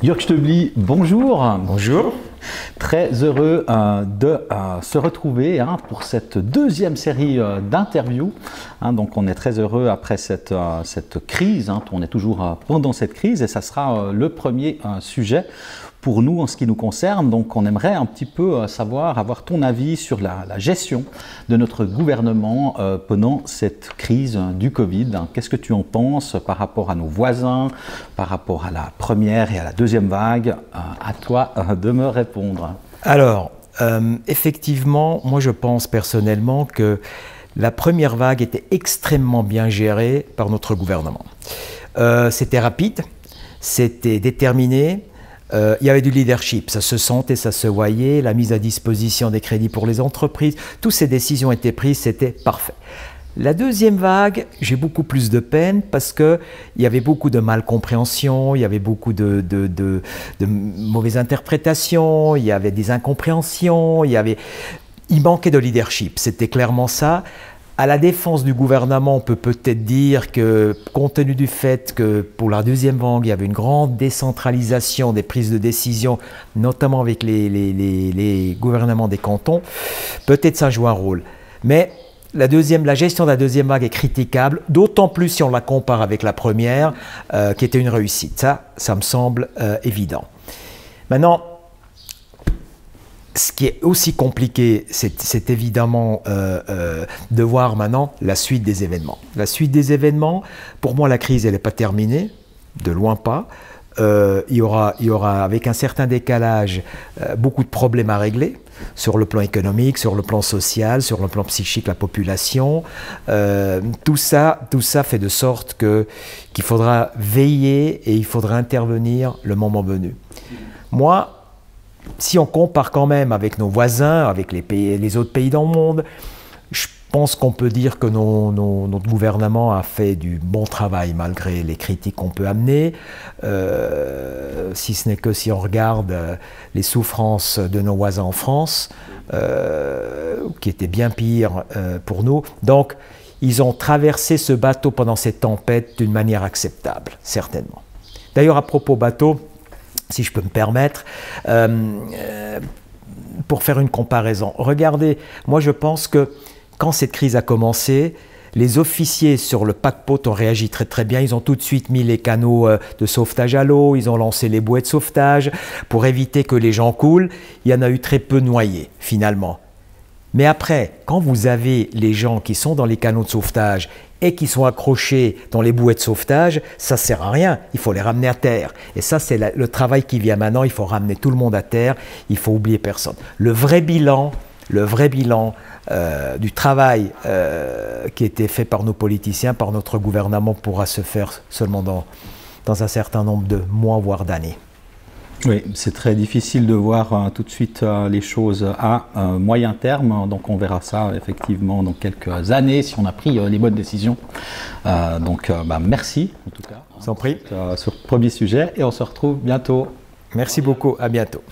Jörg Stöbli, bonjour. Bonjour. Très heureux de se retrouver pour cette deuxième série d'interviews. Donc on est très heureux après cette crise, on est toujours pendant cette crise et ça sera le premier sujet pour nous en ce qui nous concerne. Donc on aimerait un petit peu avoir ton avis sur la gestion de notre gouvernement pendant cette crise du Covid. Qu'est-ce que tu en penses par rapport à nos voisins, par rapport à la première et à la deuxième vague? À toi de me répondre. Alors, effectivement, moi je pense personnellement que la première vague était extrêmement bien gérée par notre gouvernement. C'était rapide, c'était déterminé. Il y avait du leadership, ça se sentait, ça se voyait, la mise à disposition des crédits pour les entreprises, toutes ces décisions étaient prises, c'était parfait. La deuxième vague, j'ai beaucoup plus de peine parce qu'il y avait beaucoup de malcompréhension, il y avait beaucoup de mauvaises interprétations, il y avait des incompréhensions, il manquait de leadership, c'était clairement ça. À la défense du gouvernement, on peut peut-être dire que, compte tenu du fait que pour la deuxième vague, il y avait une grande décentralisation des prises de décision, notamment avec les gouvernements des cantons, peut-être ça joue un rôle. Mais la gestion de la deuxième vague est critiquable, d'autant plus si on la compare avec la première, qui était une réussite. Ça me semble évident. Maintenant, ce qui est aussi compliqué, c'est évidemment de voir maintenant la suite des événements. La suite des événements, pour moi, la crise, elle n'est pas terminée, de loin pas. Il y aura, avec un certain décalage, beaucoup de problèmes à régler sur le plan économique, sur le plan social, sur le plan psychique, la population. Tout ça fait de sorte qu'il faudra veiller et il faudra intervenir le moment venu. Moi, si on compare quand même avec nos voisins, avec les autres pays dans le monde, je pense qu'on peut dire que notre gouvernement a fait du bon travail malgré les critiques qu'on peut amener. Si ce n'est que si on regarde les souffrances de nos voisins en France, qui étaient bien pires pour nous. Donc, ils ont traversé ce bateau pendant cette tempête d'une manière acceptable, certainement. D'ailleurs, à propos bateau, si je peux me permettre, pour faire une comparaison. Regardez, moi je pense que quand cette crise a commencé, les officiers sur le paquebot ont réagi très très bien. Ils ont tout de suite mis les canaux de sauvetage à l'eau, ils ont lancé les bouées de sauvetage pour éviter que les gens coulent. Il y en a eu très peu noyés finalement. Mais après, quand vous avez les gens qui sont dans les canaux de sauvetage et qui sont accrochés dans les bouées de sauvetage, ça ne sert à rien, il faut les ramener à terre. Et ça, c'est le travail qui vient maintenant, il faut ramener tout le monde à terre, il faut oublier personne. Le vrai bilan du travail qui a été fait par nos politiciens, par notre gouvernement, pourra se faire seulement dans un certain nombre de mois, voire d'années. Oui, c'est très difficile de voir tout de suite les choses à moyen terme, donc on verra ça effectivement dans quelques années si on a pris les bonnes décisions. Merci en tout cas Sans prix. sur le premier sujet et on se retrouve bientôt. Merci beaucoup, à bientôt.